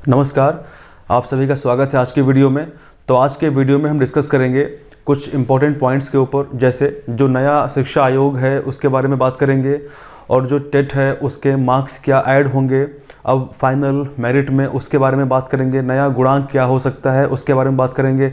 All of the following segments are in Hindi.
नमस्कार, आप सभी का स्वागत है आज के वीडियो में। तो आज के वीडियो में हम डिस्कस करेंगे कुछ इम्पोर्टेंट पॉइंट्स के ऊपर, जैसे जो नया शिक्षा आयोग है उसके बारे में बात करेंगे और जो टेट है उसके मार्क्स क्या ऐड होंगे, अब फाइनल मेरिट में उसके बारे में बात करेंगे, नया गुणांक क्या हो सकता है उसके बारे में बात करेंगे।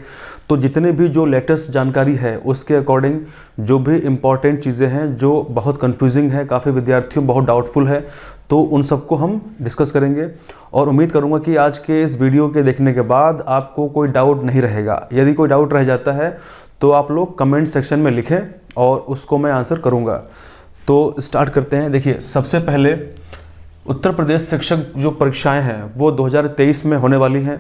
तो जितने भी जो लेटेस्ट जानकारी है उसके अकॉर्डिंग जो भी इम्पॉर्टेंट चीज़ें हैं जो बहुत कंफ्यूजिंग है, काफ़ी विद्यार्थियों बहुत डाउटफुल है, तो उन सबको हम डिस्कस करेंगे। और उम्मीद करूंगा कि आज के इस वीडियो के देखने के बाद आपको कोई डाउट नहीं रहेगा। यदि कोई डाउट रह जाता है तो आप लोग कमेंट सेक्शन में लिखें और उसको मैं आंसर करूंगा। तो स्टार्ट करते हैं। देखिए, सबसे पहले उत्तर प्रदेश शिक्षक जो परीक्षाएं हैं वो 2023 में होने वाली हैं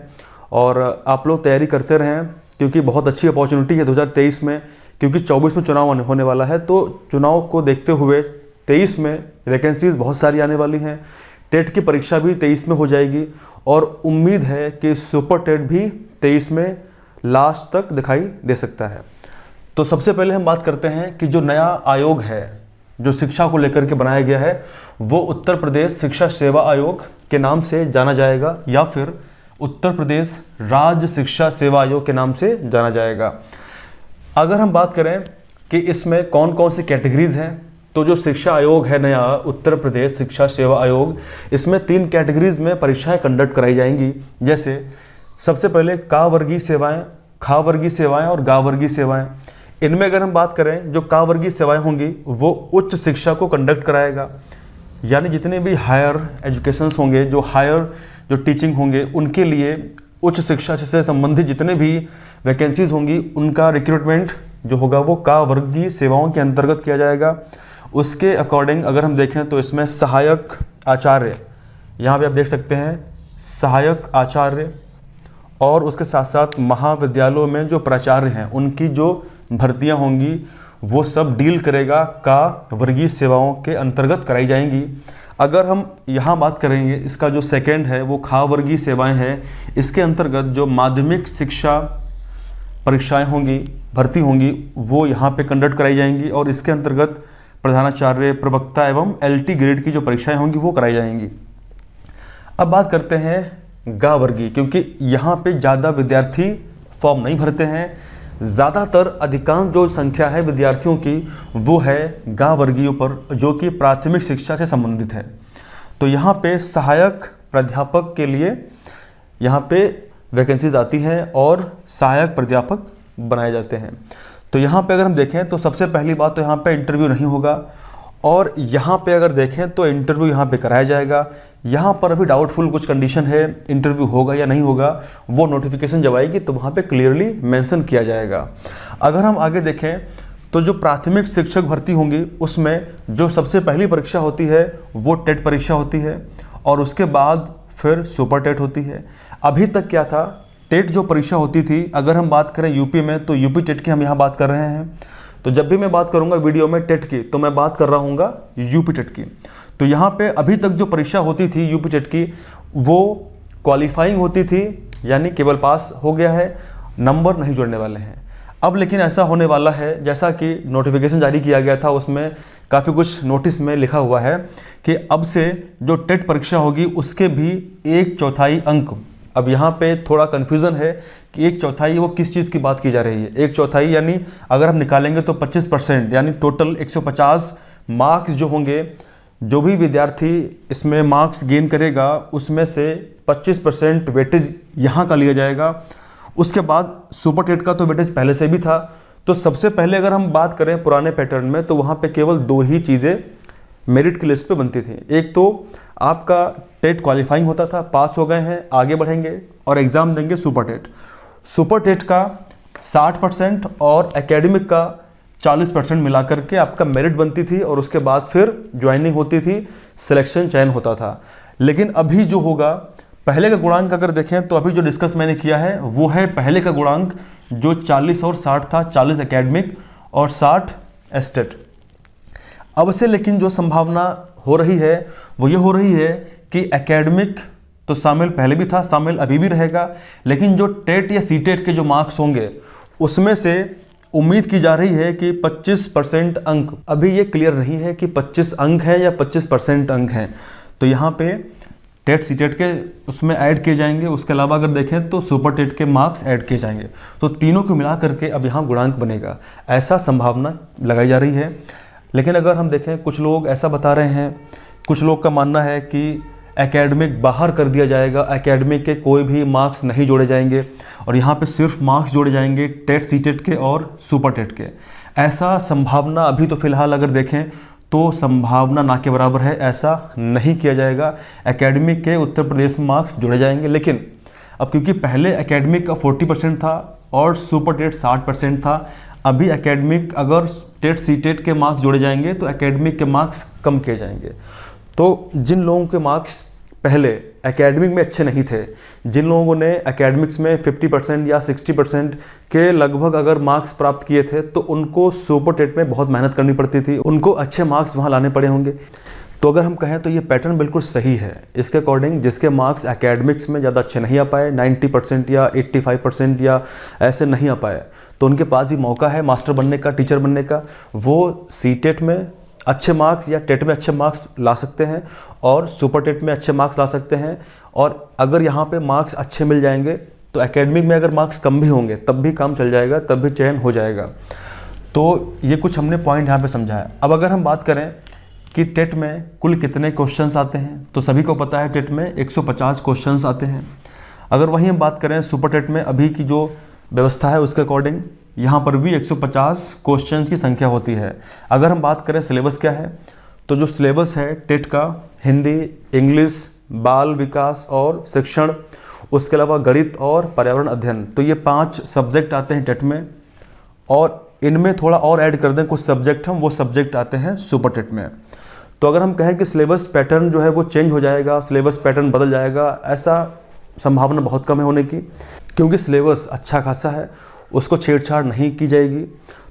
और आप लोग तैयारी करते रहें, क्योंकि बहुत अच्छी अपॉर्चुनिटी है 2023 में, क्योंकि 24 में चुनाव होने वाला है। तो चुनाव को देखते हुए 23 में वैकेंसीज बहुत सारी आने वाली हैं। टेट की परीक्षा भी 23 में हो जाएगी और उम्मीद है कि सुपर टेट भी 23 में लास्ट तक दिखाई दे सकता है। तो सबसे पहले हम बात करते हैं कि जो नया आयोग है जो शिक्षा को लेकर के बनाया गया है वो उत्तर प्रदेश शिक्षा सेवा आयोग के नाम से जाना जाएगा या फिर उत्तर प्रदेश राज्य शिक्षा सेवा आयोग के नाम से जाना जाएगा। अगर हम बात करें कि इसमें कौन कौन सी कैटेगरीज हैं, तो जो शिक्षा आयोग है नया उत्तर प्रदेश शिक्षा सेवा आयोग, इसमें 3 कैटेगरीज में परीक्षाएं कंडक्ट कराई जाएंगी। जैसे सबसे पहले का वर्गीय सेवाएं, खा वर्गीय सेवाएं और गा वर्गीय सेवाएं। इनमें अगर हम बात करें, जो का वर्गीय सेवाएं होंगी वो उच्च शिक्षा को कंडक्ट कराएगा, यानी जितने भी हायर एजुकेशंस होंगे, जो टीचिंग होंगे, उनके लिए उच्च शिक्षा से संबंधित जितने भी वैकेंसीज होंगी उनका रिक्रूटमेंट जो होगा वो का वर्गीय सेवाओं के अंतर्गत किया जाएगा। उसके अकॉर्डिंग अगर हम देखें तो इसमें सहायक आचार्य, यहाँ पे आप देख सकते हैं सहायक आचार्य, और उसके साथ साथ महाविद्यालयों में जो प्राचार्य हैं उनकी जो भर्तियां होंगी वो सब डील करेगा का वर्गीय सेवाओं के अंतर्गत कराई जाएंगी। अगर हम यहाँ बात करेंगे, इसका जो सेकंड है वो खा वर्गीय सेवाएं हैं। इसके अंतर्गत जो माध्यमिक शिक्षा परीक्षाएं होंगी, भर्ती होंगी, वो यहाँ पे कंडक्ट कराई जाएंगी और इसके अंतर्गत प्रधानाचार्य, प्रवक्ता एवं LT ग्रेड की जो परीक्षाएं होंगी वो कराई जाएंगी। अब बात करते हैं गा वर्गीय, क्योंकि यहाँ पे ज़्यादा विद्यार्थी फॉर्म नहीं भरते हैं। ज़्यादातर अधिकांश जो संख्या है विद्यार्थियों की वो है गा वर्गीय पर, जो कि प्राथमिक शिक्षा से संबंधित है। तो यहाँ पे सहायक प्राध्यापक के लिए यहाँ पे वैकेंसीज आती हैं और सहायक प्राध्यापक बनाए जाते हैं। तो यहाँ पे अगर हम देखें तो सबसे पहली बात तो यहाँ पे इंटरव्यू नहीं होगा, और यहाँ पे अगर देखें तो इंटरव्यू यहाँ पे कराया जाएगा। यहाँ पर अभी डाउटफुल कुछ कंडीशन है, इंटरव्यू होगा या नहीं होगा, वो नोटिफिकेशन जब आएगी तो वहाँ पे क्लियरली मेंशन किया जाएगा। अगर हम आगे देखें तो जो प्राथमिक शिक्षक भर्ती होंगी उसमें जो सबसे पहली परीक्षा होती है वो टेट परीक्षा होती है और उसके बाद फिर सुपर टेट होती है। अभी तक क्या था, टेट जो परीक्षा होती थी, अगर हम बात करें यूपी में तो यूपी टेट की हम यहाँ बात कर रहे हैं। तो जब भी मैं बात करूंगा वीडियो में टेट की तो मैं बात कर रहा हूँगा यूपी टेट की। तो यहाँ पे अभी तक जो परीक्षा होती थी यूपी टेट की वो क्वालिफाइंग होती थी, यानी केवल पास हो गया है, नंबर नहीं जोड़ने वाले हैं। अब लेकिन ऐसा होने वाला है, जैसा कि नोटिफिकेशन जारी किया गया था उसमें काफ़ी कुछ नोटिस में लिखा हुआ है कि अब से जो टेट परीक्षा होगी उसके भी 1/4 अंक, अब यहाँ पे थोड़ा कन्फ्यूज़न है कि 1/4 वो किस चीज़ की बात की जा रही है। 1/4 यानी अगर हम निकालेंगे तो 25%, यानी टोटल 150 मार्क्स जो होंगे, जो भी विद्यार्थी इसमें मार्क्स गेन करेगा उसमें से 25% वेटेज यहाँ का लिया जाएगा। उसके बाद सुपर टेट का तो वेटेज पहले से भी था। तो सबसे पहले अगर हम बात करें पुराने पैटर्न में तो वहाँ पे केवल 2 ही चीज़ें मेरिट की लिस्ट पे बनती थी। एक तो आपका टेट क्वालिफाइंग होता था, पास हो गए हैं, आगे बढ़ेंगे और एग्ज़ाम देंगे सुपर टेट। सुपर टेट का 60% और एकेडमिक का 40% मिलाकर के आपका मेरिट बनती थी और उसके बाद फिर ज्वाइनिंग होती थी, सिलेक्शन चयन होता था। लेकिन अभी जो होगा, पहले का गुणांक अगर देखें तो अभी जो डिस्कस मैंने किया है वो है पहले का गुणांक जो 40 और 60 था, 40 एकेडमिक और 60 एस्टेट। अब से लेकिन जो संभावना हो रही है वो ये हो रही है कि एकेडमिक तो शामिल पहले भी था, शामिल अभी भी रहेगा, लेकिन जो टेट या सी टेट के जो मार्क्स होंगे उसमें से उम्मीद की जा रही है कि 25% अंक, अभी ये क्लियर नहीं है कि 25 अंक है या 25% अंक हैं। तो यहाँ पे टेट सीटेट के उसमें ऐड किए जाएंगे। उसके अलावा अगर देखें तो सुपर टेट के मार्क्स ऐड किए जाएंगे। तो तीनों को मिला करके अब यहाँ गुणांक बनेगा, ऐसा संभावना लगाई जा रही है। लेकिन अगर हम देखें, कुछ लोग ऐसा बता रहे हैं, कुछ लोग का मानना है कि एकेडमिक बाहर कर दिया जाएगा, एकेडमिक के कोई भी मार्क्स नहीं जोड़े जाएंगे और यहाँ पे सिर्फ मार्क्स जोड़े जाएंगे टेट सीटेट के और सुपर टेट के। ऐसा संभावना अभी तो फिलहाल अगर देखें तो संभावना ना के बराबर है, ऐसा नहीं किया जाएगा। एकेडमिक के उत्तर प्रदेश में मार्क्स जोड़े जाएंगे, लेकिन अब क्योंकि पहले एकेडमिक का 40% था और सुपर टेट 60% था, अभी एकेडमिक अगर टेट सीटेट के मार्क्स जोड़े जाएंगे तो एकेडमिक के मार्क्स कम किए जाएंगे। तो जिन लोगों के मार्क्स पहले एकेडमिक में अच्छे नहीं थे, जिन लोगों ने एकेडमिक्स में 50% या 60% के लगभग अगर मार्क्स प्राप्त किए थे, तो उनको सुपर टेट में बहुत मेहनत करनी पड़ती थी, उनको अच्छे मार्क्स वहाँ लाने पड़े होंगे। तो अगर हम कहें तो ये पैटर्न बिल्कुल सही है। इसके अकॉर्डिंग जिसके मार्क्स एकेडमिक्स में ज़्यादा अच्छे नहीं आ पाए, 90% या 85% या ऐसे नहीं आ पाए, तो उनके पास भी मौका है मास्टर बनने का, टीचर बनने का। वो सीटेट में अच्छे मार्क्स या टेट में अच्छे मार्क्स ला सकते हैं और सुपर टेट में अच्छे मार्क्स ला सकते हैं। और अगर यहाँ पे मार्क्स अच्छे मिल जाएंगे तो एकेडमिक में अगर मार्क्स कम भी होंगे तब भी काम चल जाएगा, तब भी चयन हो जाएगा। तो ये कुछ हमने पॉइंट यहाँ पे समझा है। अब अगर हम बात करें कि टेट में कुल कितने क्वेश्चंस आते हैं, तो सभी को पता है टेट में 150 क्वेश्चंस आते हैं। अगर वहीं हम बात करें सुपर टेट में अभी की जो व्यवस्था है उसके अकॉर्डिंग यहाँ पर भी 150 क्वेश्चंस की संख्या होती है। अगर हम बात करें सिलेबस क्या है, तो जो सिलेबस है टेट का हिंदी, इंग्लिश, बाल विकास और शिक्षण, उसके अलावा गणित और पर्यावरण अध्ययन, तो ये 5 सब्जेक्ट आते हैं टेट में। और इनमें थोड़ा और ऐड कर दें कुछ सब्जेक्ट, हम वो सब्जेक्ट आते हैं सुपर टेट में। तो अगर हम कहें कि सिलेबस पैटर्न जो है वो चेंज हो जाएगा, सिलेबस पैटर्न बदल जाएगा, ऐसा संभावना बहुत कम है होने की, क्योंकि सिलेबस अच्छा खासा है, उसको छेड़छाड़ नहीं की जाएगी।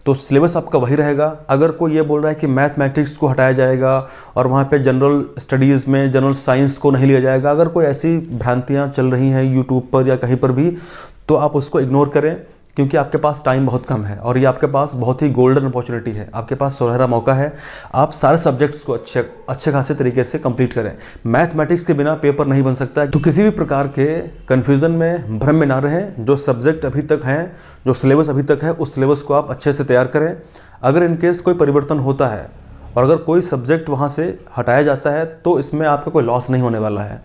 तो सिलेबस आपका वही रहेगा। अगर कोई ये बोल रहा है कि मैथमेटिक्स को हटाया जाएगा और वहाँ पे जनरल स्टडीज़ में जनरल साइंस को नहीं लिया जाएगा, अगर कोई ऐसी भ्रांतियाँ चल रही हैं यूट्यूब पर या कहीं पर भी, तो आप उसको इग्नोर करें, क्योंकि आपके पास टाइम बहुत कम है और ये आपके पास बहुत ही गोल्डन अपॉर्चुनिटी है, आपके पास सुनहरा मौका है। आप सारे सब्जेक्ट्स को अच्छे खासे तरीके से कंप्लीट करें। मैथमेटिक्स के बिना पेपर नहीं बन सकता है। तो किसी भी प्रकार के कन्फ्यूज़न में, भ्रम में ना रहें। जो सब्जेक्ट अभी तक हैं, जो सिलेबस अभी तक है, उस सिलेबस को आप अच्छे से तैयार करें। अगर इनकेस कोई परिवर्तन होता है और अगर कोई सब्जेक्ट वहाँ से हटाया जाता है तो इसमें आपका कोई लॉस नहीं होने वाला है।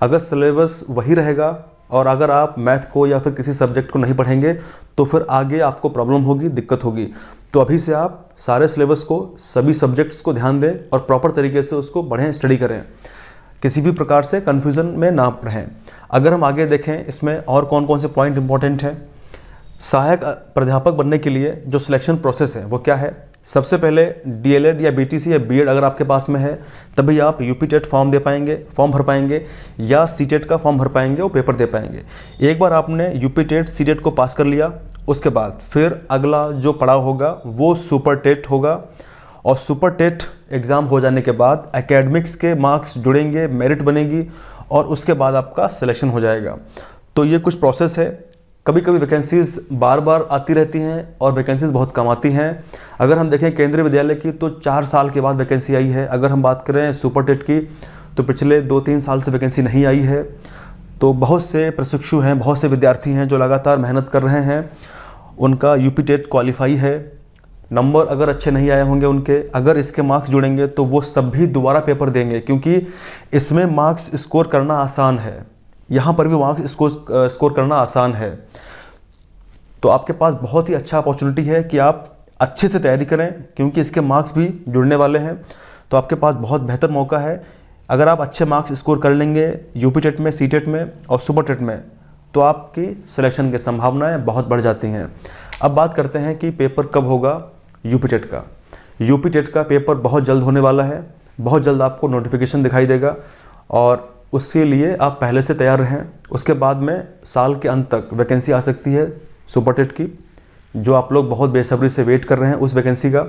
अगर सिलेबस वही रहेगा और अगर आप मैथ को या फिर किसी सब्जेक्ट को नहीं पढ़ेंगे तो फिर आगे आपको प्रॉब्लम होगी, दिक्कत होगी। तो अभी से आप सारे सिलेबस को, सभी सब्जेक्ट्स को ध्यान दें और प्रॉपर तरीके से उसको पढ़ें, स्टडी करें। किसी भी प्रकार से कन्फ्यूज़न में ना रहें। अगर हम आगे देखें इसमें और कौन कौन से पॉइंट इंपॉर्टेंट हैं। सहायक प्राध्यापक बनने के लिए जो सिलेक्शन प्रोसेस है वो क्या है। सबसे पहले डीएलएड या बीटीसी या बीएड अगर आपके पास में है तभी आप यूपी टेट फॉर्म भर पाएंगे या सीटेट का फॉर्म भर पाएंगे, वो पेपर दे पाएंगे। एक बार आपने यूपी टेट सीटेट को पास कर लिया, उसके बाद फिर अगला जो पड़ाव होगा वो सुपर टेट होगा। और सुपर टेट एग्ज़ाम हो जाने के बाद एकेडमिक्स के मार्क्स जुड़ेंगे, मेरिट बनेगी और उसके बाद आपका सिलेक्शन हो जाएगा। तो ये कुछ प्रोसेस है। कभी कभी वैकेंसीज़ बार बार आती रहती हैं और वैकेंसीज़ बहुत कम आती हैं। अगर हम देखें केंद्रीय विद्यालय की तो 4 साल के बाद वैकेंसी आई है। अगर हम बात करें सुपर टेट की तो पिछले 2-3 साल से वैकेंसी नहीं आई है। तो बहुत से प्रशिक्षु हैं, बहुत से विद्यार्थी हैं जो लगातार मेहनत कर रहे हैं, उनका यूपी टेट क्वालिफाई है। नंबर अगर अच्छे नहीं आए होंगे उनके, अगर इसके मार्क्स जुड़ेंगे तो वो सब भी दोबारा पेपर देंगे, क्योंकि इसमें मार्क्स स्कोर करना आसान है, यहाँ पर भी मार्क्स स्कोर करना आसान है। तो आपके पास बहुत ही अच्छा अपॉर्चुनिटी है कि आप अच्छे से तैयारी करें, क्योंकि इसके मार्क्स भी जुड़ने वाले हैं। तो आपके पास बहुत बेहतर मौका है। अगर आप अच्छे मार्क्स स्कोर कर लेंगे यूपी टेट में, सीटेट में और सुपर टेट में, तो आपकी सिलेक्शन की संभावनाएं बहुत बढ़ जाती हैं। अब बात करते हैं कि पेपर कब होगा यूपी टेट का। यूपी टेट का पेपर बहुत जल्द होने वाला है, बहुत जल्द आपको नोटिफिकेशन दिखाई देगा और उसके लिए आप पहले से तैयार रहें। उसके बाद में साल के अंत तक वैकेंसी आ सकती है सुपर टेट की, जो आप लोग बहुत बेसब्री से वेट कर रहे हैं उस वैकेंसी का।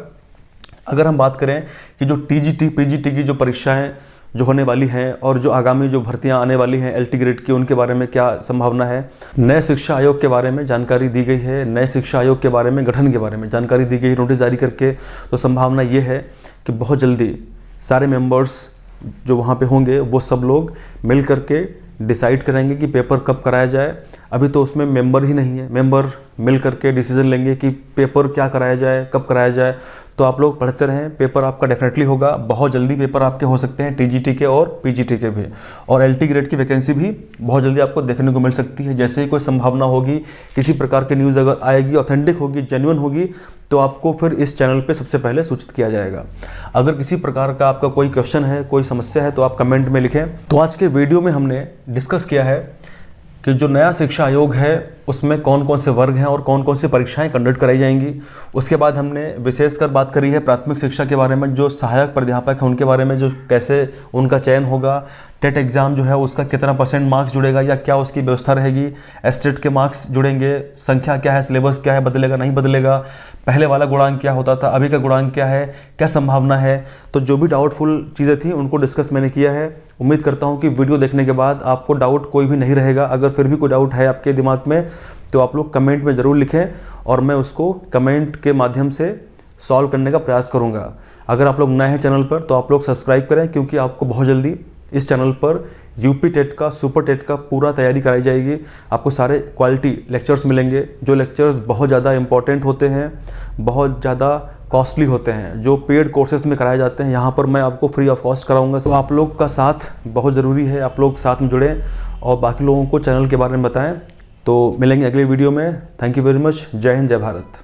अगर हम बात करें कि जो टीजीटी, पीजीटी की जो परीक्षाएं जो होने वाली हैं और जो आगामी जो भर्तियां आने वाली हैं एलटी ग्रेड की, उनके बारे में क्या संभावना है। नए शिक्षा आयोग के बारे में जानकारी दी गई है, नए शिक्षा आयोग के बारे में, गठन के बारे में जानकारी दी गई है नोटिस जारी करके। तो संभावना ये है कि बहुत जल्दी सारे मेंबर्स जो वहाँ पे होंगे वो सब लोग मिल करके डिसाइड करेंगे कि पेपर कब कराया जाए। अभी तो उसमें मेंबर ही नहीं है, मेंबर मिल करके डिसीजन लेंगे कि पेपर क्या कराया जाए, कब कराया जाए। तो आप लोग पढ़ते रहें, पेपर आपका डेफिनेटली होगा, बहुत जल्दी पेपर आपके हो सकते हैं, टीजीटी के और पीजीटी के भी। और एलटी ग्रेड की वैकेंसी भी बहुत जल्दी आपको देखने को मिल सकती है। जैसे ही कोई संभावना होगी, किसी प्रकार की न्यूज़ अगर आएगी, ऑथेंटिक होगी, जेन्युइन होगी, तो आपको फिर इस चैनल पे सबसे पहले सूचित किया जाएगा। अगर किसी प्रकार का आपका कोई क्वेश्चन है, कोई समस्या है, तो आप कमेंट में लिखें। तो आज के वीडियो में हमने डिस्कस किया है कि जो नया शिक्षा आयोग है उसमें कौन कौन से वर्ग हैं और कौन कौन सी परीक्षाएं कंडक्ट कराई जाएंगी। उसके बाद हमने विशेषकर बात करी है प्राथमिक शिक्षा के बारे में, जो सहायक प्राध्यापक हैं उनके बारे में, जो कैसे उनका चयन होगा, टेट एग्ज़ाम जो है उसका कितना % मार्क्स जुड़ेगा या क्या उसकी व्यवस्था रहेगी, एस्टेट के मार्क्स जुड़ेंगे, संख्या क्या है, सिलेबस क्या है, बदलेगा नहीं बदलेगा, पहले वाला गुणांक क्या होता था, अभी का गुणांक क्या है, क्या संभावना है। तो जो भी डाउटफुल चीज़ें थी उनको डिस्कस मैंने किया है। उम्मीद करता हूँ कि वीडियो देखने के बाद आपको डाउट कोई भी नहीं रहेगा। अगर फिर भी कोई डाउट है आपके दिमाग में तो आप लोग कमेंट में ज़रूर लिखें और मैं उसको कमेंट के माध्यम से सॉल्व करने का प्रयास करूँगा। अगर आप लोग नए हैं चैनल पर तो आप लोग सब्सक्राइब करें, क्योंकि आपको बहुत जल्दी इस चैनल पर यूपी टेट का, सुपर टेट का पूरा तैयारी कराई जाएगी। आपको सारे क्वालिटी लेक्चर्स मिलेंगे, जो लेक्चर्स बहुत ज़्यादा इंपॉर्टेंट होते हैं, बहुत ज़्यादा कॉस्टली होते हैं, जो पेड कोर्सेज में कराए जाते हैं। यहाँ पर मैं आपको फ्री ऑफ कॉस्ट कराऊंगा। तो आप लोग का साथ बहुत ज़रूरी है, आप लोग साथ में जुड़ें और बाकी लोगों को चैनल के बारे में बताएं। तो मिलेंगे अगले वीडियो में। Thank you very much. जय हिंद, जय भारत।